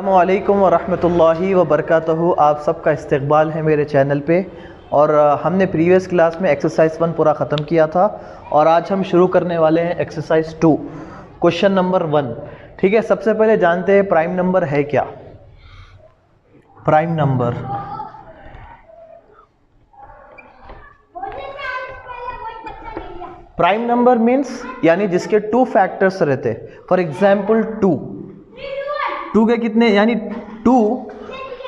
अस्सलामुअलैकुम वरहमतुल्लाहि वबरकातुहू। आप सबका इस्तकबाल है मेरे चैनल पे। और हमने प्रीवियस क्लास में एक्सरसाइज 1 पूरा ख़त्म किया था और आज हम शुरू करने वाले हैं एक्सरसाइज 2 क्वेश्चन नंबर 1। ठीक है, सबसे पहले जानते हैं प्राइम नंबर है क्या। प्राइम नंबर मीन्स यानी जिसके 2 फैक्टर्स रहते। फॉर एग्जाम्पल 2 के कितने, यानी 2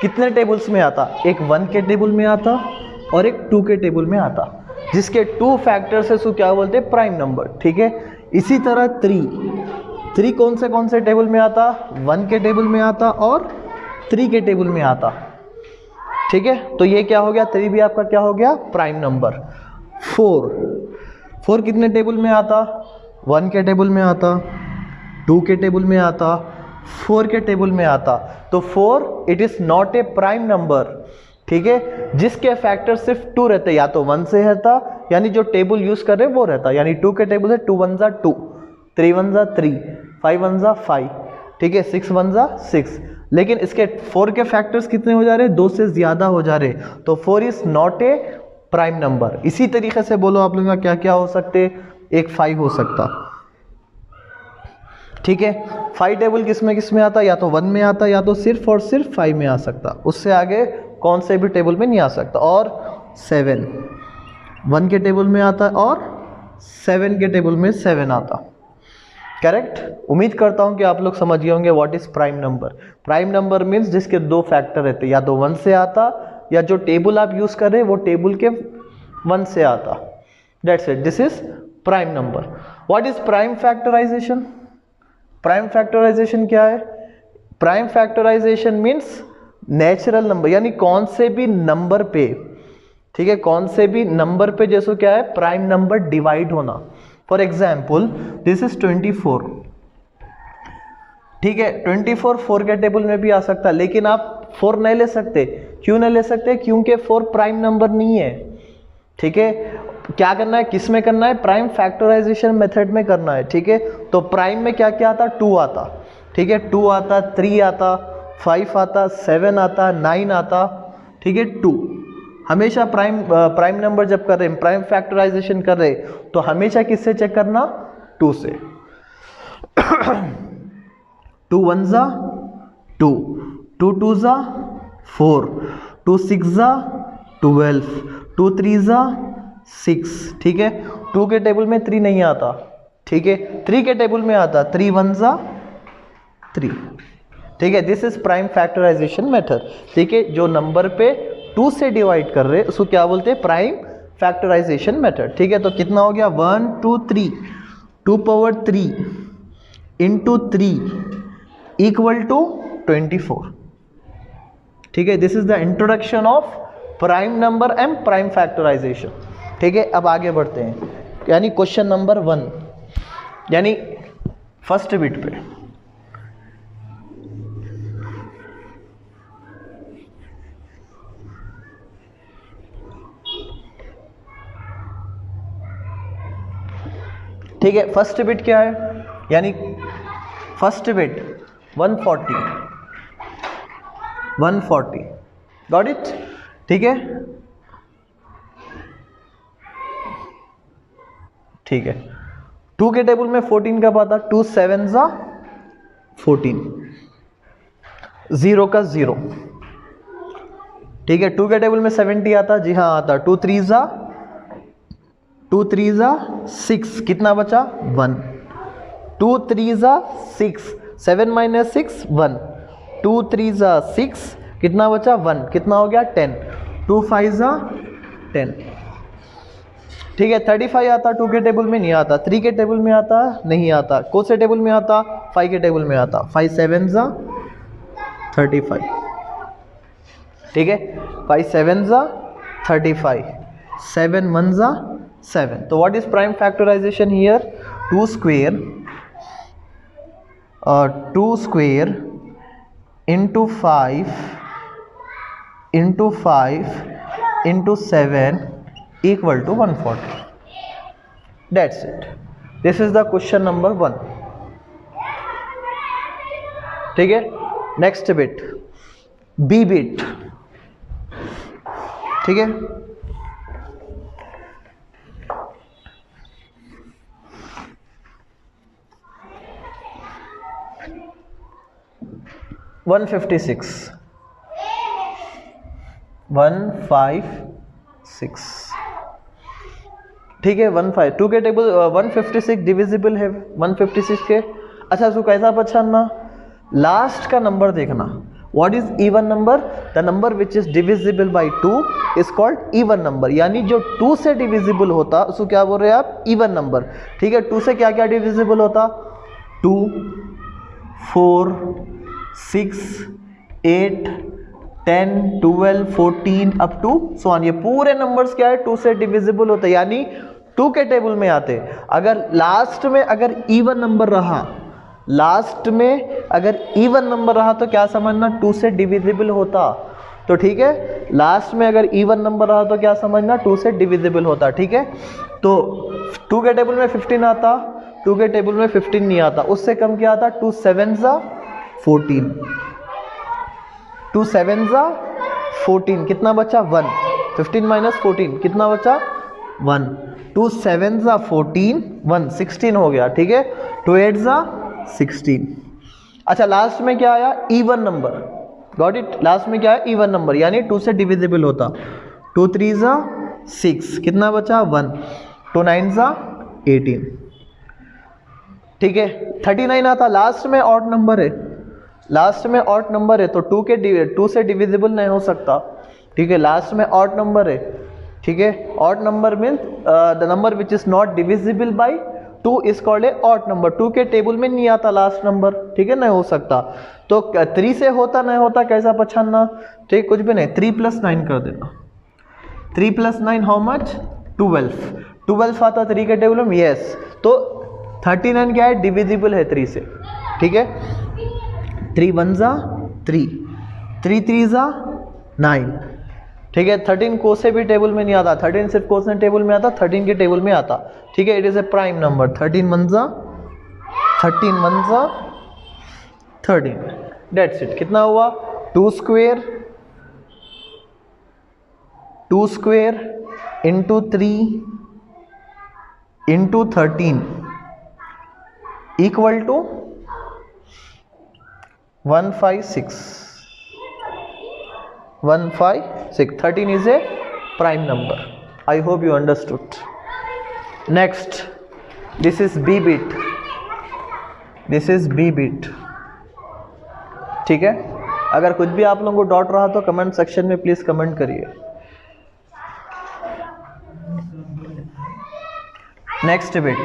कितने टेबल्स में आता, एक 1 के टेबल में आता और एक 2 के टेबल में आता। जिसके 2 फैक्टर्स है उसको क्या बोलते हैं, प्राइम नंबर। ठीक है, इसी तरह 3 कौन से टेबल में आता, 1 के टेबल में आता और 3 के टेबल में आता। ठीक है, तो ये क्या हो गया, 3 भी आपका क्या हो गया, प्राइम नंबर। 4 कितने टेबल में आता, 1 के टेबल में आता, 2 के टेबल में आता, 4 के टेबल में आता। तो 4 it is not a prime number. ठीक है, जिसके फैक्टर सिर्फ 2 रहते, या तो 1 से रहता, यानी जो टेबल यूज कर रहे वो रहता। यानी 2 के टेबल है 2 1 2, 3 1 3, 5 1 5, ठीक है, 6 1 6। लेकिन इसके 4 के फैक्टर्स कितने हो जा रहे, 2 से ज्यादा हो जा रहे, तो 4 is not a prime number. इसी तरीके से बोलो आप लोगों का क्या क्या हो सकते, एक 5 हो सकता। ठीक है, 5 टेबल किस में आता, या तो 1 में आता या तो सिर्फ और सिर्फ 5 में आ सकता, उससे आगे कौन से भी टेबल में नहीं आ सकता। और 7 1 के टेबल में आता और 7 के टेबल में 7 आता। करेक्ट, उम्मीद करता हूं कि आप लोग समझ गए होंगे what is prime number. Prime number means जिसके 2 फैक्टर रहते, या तो 1 से आता या जो टेबल आप यूज कर रहे हैं वो टेबल के 1 से आता। That's it, this is prime number. What is prime factorization. Prime factorization क्या है, prime factorization means natural number, यानी कौन से भी नंबर पे, ठीक है, कौन से भी नंबर पे जैसे क्या है, प्राइम नंबर डिवाइड होना। For example this is 24। ठीक है, 24 4 के टेबल में भी आ सकता, लेकिन आप 4 नहीं ले सकते। क्यों नहीं ले सकते, क्योंकि 4 प्राइम नंबर नहीं है। ठीक है, क्या करना है, किस में करना है, प्राइम फैक्टराइजेशन मेथड में करना है। ठीक है, तो प्राइम में क्या क्या आता, 2 आता। ठीक है, 2 आता, 3 आता, 5 आता, 7 आता, 9 आता। ठीक है, 2 हमेशा प्राइम नंबर जब कर रहे हैं, प्राइम फैक्टराइजेशन कर रहे हैं, तो हमेशा किससे चेक करना, 2 से। 2 1 2, 2 2 4, 2 6 12, 2 3 6। ठीक है, 2 के टेबल में 3 नहीं आता। ठीक है, 3 के टेबल में आता, 3 1 3। ठीक है, this is prime factorization method. ठीक है, जो नंबर पे 2 से डिवाइड कर रहे उसको क्या बोलते हैं, प्राइम फैक्टराइजेशन मेथड। ठीक है, तो कितना हो गया, 1 2 3, 2 पावर 3 इंटू 3 इक्वल टू 24। ठीक है, this is the introduction of prime number and prime factorization. ठीक है, अब आगे बढ़ते हैं, यानी क्वेश्चन नंबर 1, यानी फर्स्ट बिट पे। ठीक है, फर्स्ट बिट क्या है, यानी फर्स्ट बिट 140 गॉट इट। ठीक है, ठीक है, 2 के टेबल में 14 का पाता, 2 7 14, 0 का 0। ठीक है, 2 के टेबल में 70 आता, जी हाँ आता, 2 3 6, कितना बचा, 1, 2 3 6, 7 - 6 1, 2 3 6, कितना बचा, 1, कितना हो गया, 10, 2 5 10। ठीक है, 35 आता, 2 के टेबल में नहीं आता, 3 के टेबल में आता, नहीं आता, कौन से टेबल में आता, 5 के टेबल में आता, 5 7 35। ठीक है, 5 7 35, 7 1 7। तो what is prime factorization here, 2 square into 5 into 7 equal to 140. That's it. This is the question number 1. ठीक है, नेक्स्ट बिट बी बिट, ठीक है। वन 156 ठीक है। 2 के टेबल 156 डिविजिबल है 156 के। अच्छा इसको कैसा पहचानना, लास्ट का नंबर देखना। What is even number? The number which is divisible by 2 is called even number, यानी जो 2 से डिविजिबल होता उसको क्या बोल रहे हैं आप? इवन नंबर, ठीक है। 2 से क्या क्या डिविजिबल होता? 2, 4, 6, 8, 10, 12, 14 अप टू सो ऑन। ये पूरे नंबर्स क्या है? 2 से डिविजिबल होते, यानी 2 के टेबल में आते। अगर लास्ट में अगर इवन नंबर रहा, लास्ट में अगर इवन नंबर रहा तो क्या समझना? 2 से डिविजिबल होता। तो ठीक है, लास्ट में अगर इवन नंबर रहा तो क्या समझना? 2 से डिविजिबल होता, ठीक है। तो 2 के टेबल में 15 आता, 2 के टेबल में 15 नहीं आता। उससे कम क्या आता? 2 7 14, 2 7 14, कितना बचा? 1। 15 माइनस 14 कितना बचा? 1। 2 7 14, 1 16 हो गया, ठीक है। 2 8 16। अच्छा लास्ट में क्या आया? Even number, got it. Last में क्या है? इवन नंबर, यानी 2 से डिविजिबल होता। 2 3 6, कितना बचा? 1। 2 9 18, ठीक है। 39 आता, लास्ट में ऑड नंबर है, लास्ट में ऑड नंबर है तो 2 से डिविजिबल नहीं हो सकता, ठीक है। लास्ट में ऑड नंबर है, ठीक है। Odd number means the number which is not divisible by 2 is called a odd number. 2 के टेबल में नहीं आता लास्ट नंबर, ठीक है, नहीं हो सकता। तो 3 से होता नहीं होता, कैसा पहचानना? ठीक, कुछ भी नहीं, 3 + 9 कर देना। 3 + 9 हाउ मच? 12। 12 आता 3 के टेबल में, यस। तो 39 क्या है? डिविजिबल है 3 से, ठीक है। 3 1 3, 3 3 9, ठीक है। 13 को से भी टेबल में नहीं आता, 13 सिर्फ कोसेंट टेबल में आता, 13 के टेबल में आता, ठीक है। It is a prime number. 13 1 13, that's it. कितना हुआ? 2 square into 3 into 13 equal to 156। 156, 13 is a prime number. I hope you understood. Next, this is B bit. This is B bit. ठीक है। अगर कुछ भी आप लोगों को डाउट रहा तो कमेंट सेक्शन में प्लीज कमेंट करिए। नेक्स्ट बिट,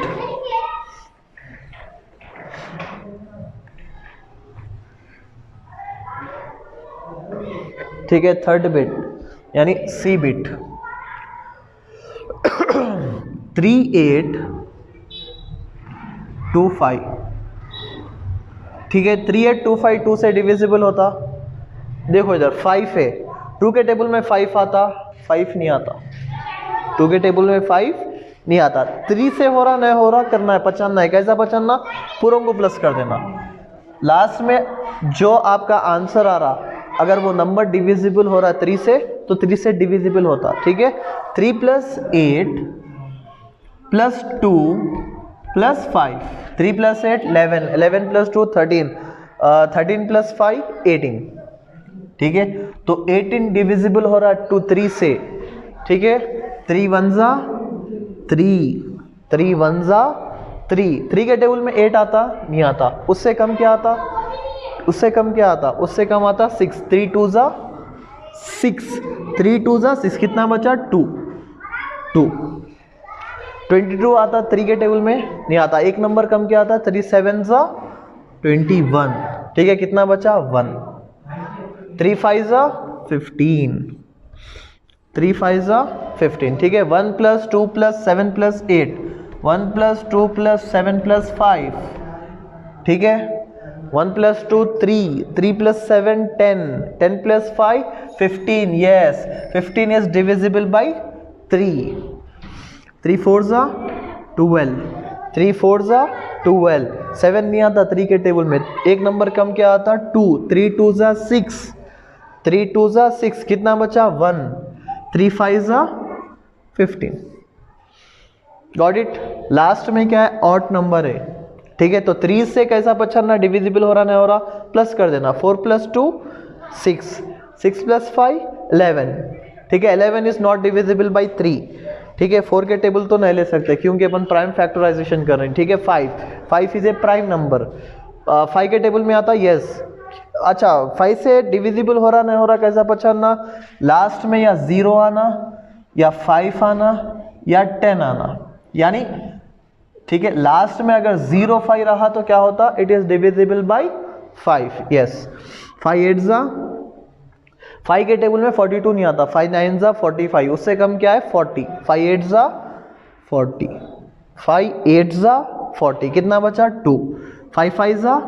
ठीक है। थर्ड बिट यानी सी बिट। 3825, ठीक है। 3825 2 से डिविजिबल होता। देखो इधर 5 है, 2 के टेबल में 5 आता, 5 नहीं आता। 2 के टेबल में 5 नहीं आता। 3 से हो रहा नहीं हो रहा करना है, पहचानना है। कैसा पहचानना? पूरों को प्लस कर देना। लास्ट में जो आपका आंसर आ रहा, अगर वो नंबर डिविजिबल हो रहा है 3 से, तो 3 से डिविजिबल होता, ठीक है। 3 + 8 + 2 + 5, 3 + 8 11, 11 + 2 13, 13 + 5 18, ठीक है। तो 18 डिविजिबल हो रहा है 3 से, ठीक है। 3 1 3, 3 1 3, 3 के टेबल में 8 आता नहीं आता। उससे कम क्या आता? उससे कम क्या आता? उससे कम आता 6। 3 2 6, 3 2 6, कितना बचा? 2 2। 22 आता 3 के टेबल में नहीं आता। एक नंबर कम क्या आता? 3 7 21, ठीक है। कितना बचा? 1। 3 5 15, 3 5 15, ठीक है। 1 + 2 + 7 + 8, 1 + 2 + 7 + 5, ठीक है। 1 + 2 3, 3 + 7 10, 10 + 5 15, yes, 15 is divisible by 3. 3 4 12, 3 4 12, 7 नहीं आता 3 के टेबल में, एक नंबर कम क्या आता 2, 3 2 ज़ा 6, 3 2 ज़ा 6, कितना बचा 1, 3 5 ज़ा 15। Got it. लास्ट में क्या है, ऑड नंबर है, ठीक है। तो 3 से कैसा पछाड़ना, डिविजिबल हो रहा नहीं हो रहा, प्लस कर देना, 4 + 2 6, 6 + 5 11, ठीक है। 11 इज नॉट डिविजिबल बाई 3, ठीक है। 4 के टेबल तो नहीं ले सकते क्योंकि अपन प्राइम फैक्टराइजेशन कर रहे हैं, ठीक है। 5 इज ए प्राइम नंबर, 5 के टेबल में आता, यस। अच्छा 5 से डिविजिबल हो रहा नहीं हो रहा, कैसा पछाड़ना, लास्ट में या 0 आना या 5 आना या 10 आना, यानी ठीक है लास्ट में अगर 0 5 रहा तो क्या होता, it is divisible by 5, yes. 5 8 ज़ा, 5 के टेबल में 42 नहीं आता, 5 9 ज़ा 45, उससे कम क्या है 40, 5 8 ज़ा 40, 5 8 ज़ा 40, कितना बचा 2, 5 5 ज़ा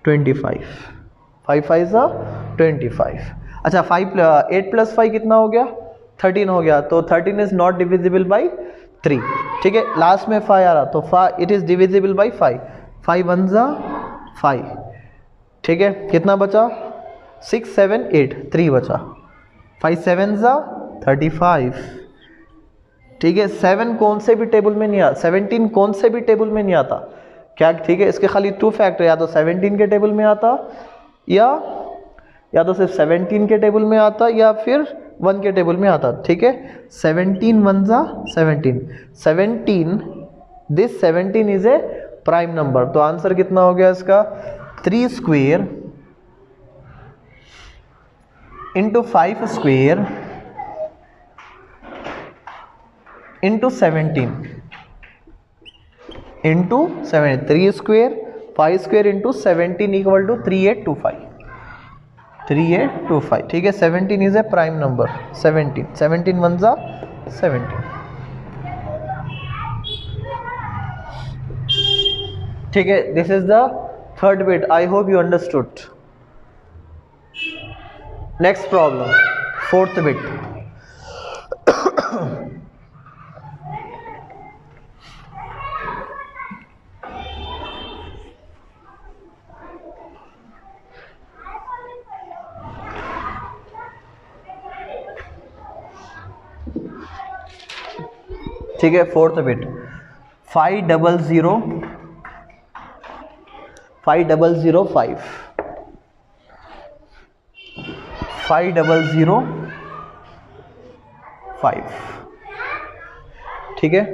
25, 5 5 ज़ा 25। अच्छा 8 + 5 कितना हो गया 13 हो गया, तो 13 इज नॉट डिविजिबल बाई 3, ठीक है। लास्ट में 5 आ रहा तो इट इज डिविजिबल बाई 5, 5 1 ज़ा 5, ठीक है। कितना बचा 6 7 8, 3 बचा, 5 7 ज़ा 35, ठीक है। 7 कौन से भी टेबल में नहीं आता, 17 कौन से भी टेबल में नहीं आता क्या, ठीक है। इसके खाली 2 फैक्टर, या तो 17 के टेबल में आता या तो सिर्फ 17 के टेबल में आता या फिर 1 के टेबल में आता, ठीक है। 17 1 ज़ा 17, 17, this 17 is a prime number, तो आंसर कितना हो गया इसका 3 square into 5 square into 17 into 7, 3 square 5 square into 17 equal to 3825, 3825, ठीक है। 17 इज ए प्राइम नंबर, 17 17 1 ज़ा 17, ठीक है। This is the third bit, I hope you understood. Next problem, fourth bit. ठीक है, फोर्थ बिट 5 0 0 5 0 0 5 5 0 0 5, ठीक है।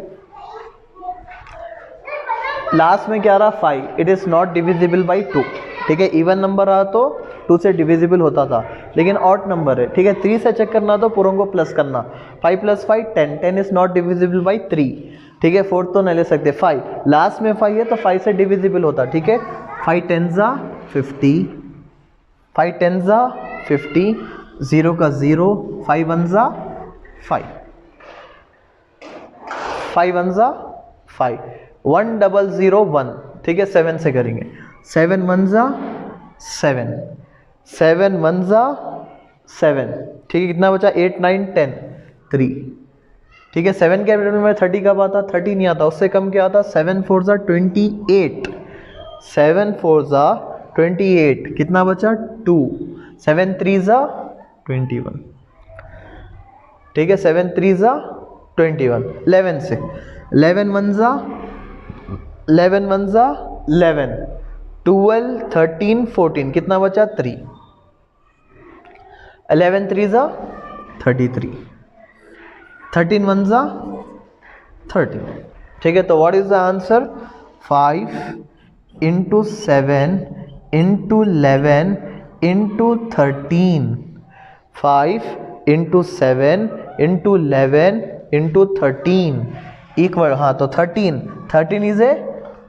लास्ट में क्या रहा 5, it is not divisible by 2, ठीक है। इवन नंबर रहा तो 2 से डिविजिबल होता था, लेकिन ऑड नंबर है, ठीक है। 3 से चेक करना तो पूरों को प्लस करना, 5 + 5 10, 10 इज नॉट डिविजिबल बाई 3, ठीक है। 4 तो नहीं ले सकते, 5 लास्ट में 5 है तो 5 से डिविजिबल होता, ठीक है। 5 10 ज़ा 50, 5 10 ज़ा 50, 0 का 0, 5 1 ज़ा 5, 5 1 ज़ा 5, 1 0 0 1, ठीक है। 7 से करेंगे, 7 1 ज़ा 7, 7 1 ज़ा 7, ठीक है। कितना बचा 8 9 10 3, ठीक है। 7 के टेबल में 30 कब आता, 30 नहीं आता, उससे कम क्या आता 7 4 ज़ा 28, 7 4 ज़ा 28, कितना बचा 2, 7 3 ज़ा 21, ठीक है। 7 3 ज़ा 21, 11 से 11 1 ज़ा 11 1 ज़ा 11, 12 13 14, कितना बचा 3, 11 3 ज़ा 33, 13 1 ज़ा 13, ठीक है। तो what is the answer 5 into 7 into 11 into 13, 5 into 7 into 11 into 13 equal, हाँ तो 13 is a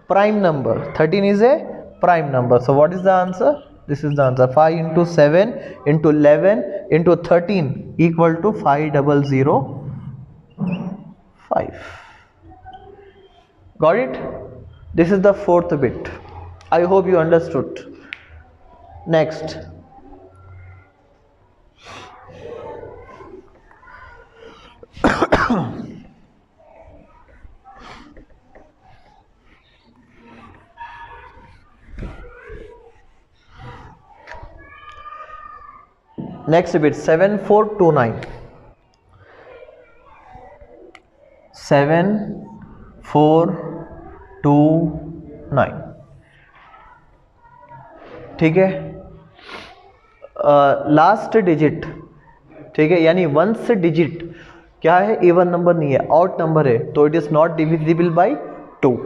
prime number, 13 is a prime number. So what is the answer? This is the answer. 5 into 7 into 11 into 13 equal to 5 0 0 5. Got it? This is the fourth bit. I hope you understood. Next. Next bit 7429, 7429, ठीक है। Last digit, ठीक है, यानी 1 से digit क्या है, even number नहीं है, ऑड नंबर है, तो it is not divisible by 2।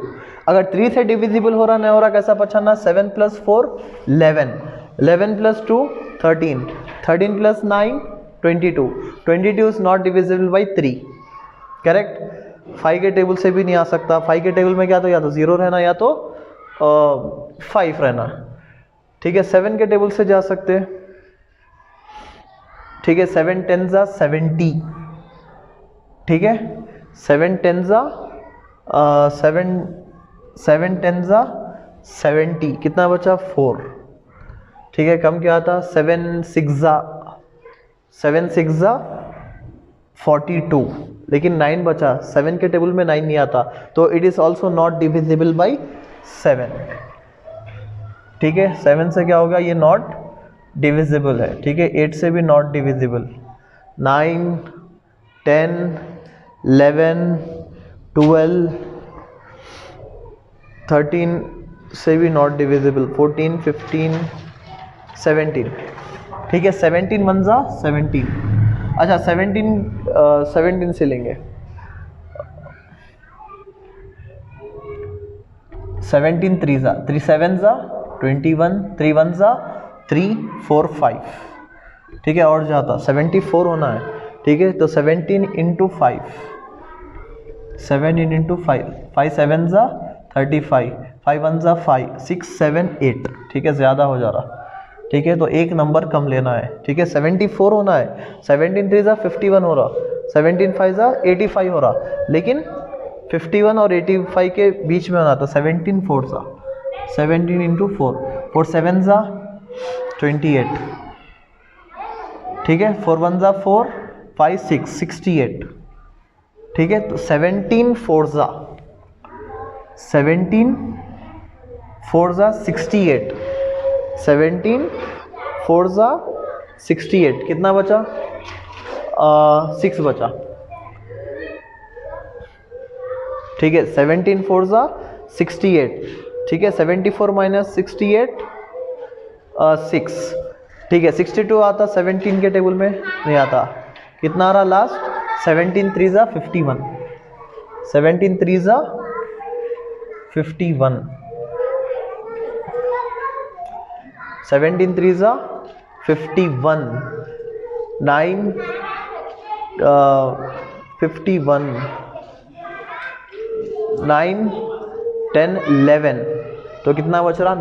अगर 3 से डिविजिबल हो रहा नहीं हो रहा, कैसा पहचानना, 7 + 4 11, 11 + 2 13, 13 + 9 22, 22 is not divisible by 3, correct. 5 के टेबल से भी नहीं आ सकता, 5 के टेबल में क्या तो या तो 0 रहना या तो 5 रहना, ठीक है। 7 के टेबल से जा सकते हैं, ठीक है। 7 10 70, ठीक है। 7 10 70, कितना बचा 4, ठीक है। कम क्या आता, 7 6 42, लेकिन 9 बचा, 7 के टेबल में 9 नहीं आता, तो it is also not divisible by 7, ठीक है। 7 से क्या होगा, ये नॉट डिविजिबल है, ठीक है। 8 से भी नॉट डिविजिबल, 9 10 11 12 13 से भी नॉट डिविजिबल, 14 15 17, ठीक है। 17 1 17, अच्छा 17 से लेंगे, 17 3 7 21, 3 1 3 4 5, ठीक है। और जाता 74 होना है, ठीक है। तो 17 × 5, 7 × 5, 5 7 35, 5 1 5 6 7 8, ठीक है। ज़्यादा हो जा रहा, ठीक है, तो एक नंबर कम लेना है, ठीक है। 74 होना है, 17 3 51 हो रहा, 17 5 85 हो रहा, लेकिन 51 और 85 के बीच में होना था। 17 4 17 × 4, 4 7 28, ठीक है। 4 1 4 5 6 68, ठीक है। तो 17 4 68, 17 4 68, कितना बचा, 6 बचा, ठीक है। 17 4 68, ठीक है। 74 - 68 6, ठीक है। 62 आता 17 के टेबल में नहीं आता, कितना आ रहा लास्ट, 17 3 51, 17 3 51, 17 3 51, 9 51, 9 10 11, तो कितना बच रहा,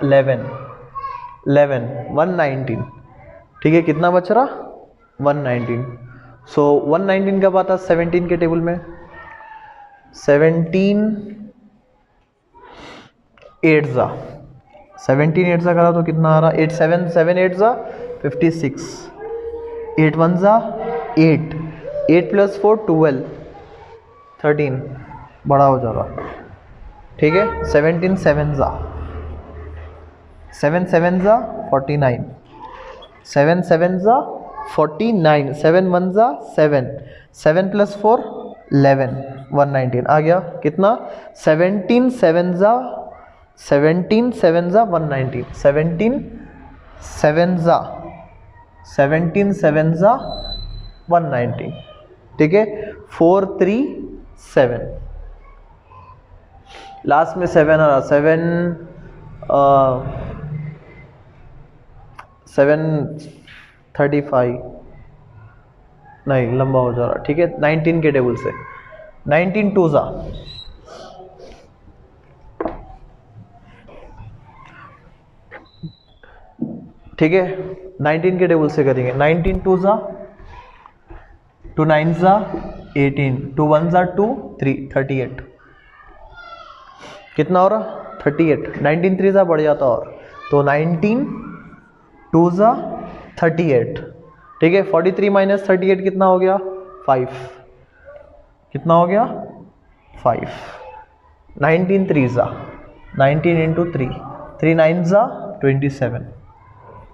11 119, ठीक है। कितना बच रहा, 119। सो 119 कब आता, 17 के टेबल में, 17 8 17 8 करा तो कितना आ रहा, 8 7 7 8 56, 8 1 8, 8 + 4 12 13, बड़ा हो जा रहा, ठीक है। 17 7 7 7 49, 7 7 49, 7 1 7, 7 + 4 11, 119 आ गया, कितना, 17 7 119, 17 7 119, ठीक है। 4 3 7, लास्ट में 7 आ रहा, 7 35, नहीं लंबा हो जा रहा, ठीक है। 19 के टेबल से, 19 2 ठीक है। 19 के टेबल से करेंगे, 19 2 2 9 18, 2 1 2 3 38, कितना हो रहा, 38, 19 3 बढ़ जाता और, तो 19 2 38, ठीक है। 43 - 38 कितना हो गया, 5, कितना हो गया, 5, 19 3 19 × 3, 3 9 27,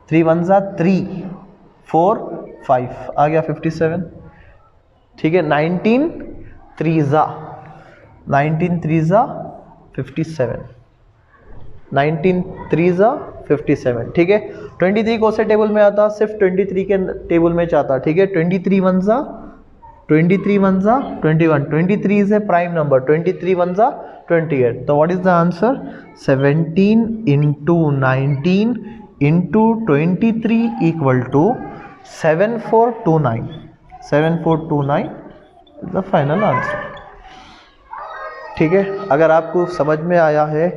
3 1 3 4 5 आ गया 57, ठीक है। 19 3 57, 19 3 57, ठीक है। 23 कौन से टेबल में आता, सिर्फ 23 के टेबल में चाहता, ठीक है। 23 1 21, 23 इज ए प्राइम नंबर, 23 1 28, तो what is the answer, 17 into 19 into 23 equal to 7429, 7429 is the final answer, ठीक है। अगर आपको समझ में आया है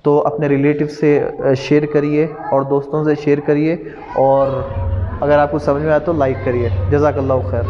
तो अपने रिलेटिव से शेयर करिए और दोस्तों से शेयर करिए, और अगर आपको समझ में आया तो लाइक करिए। जज़ाकल्लाहु खैर।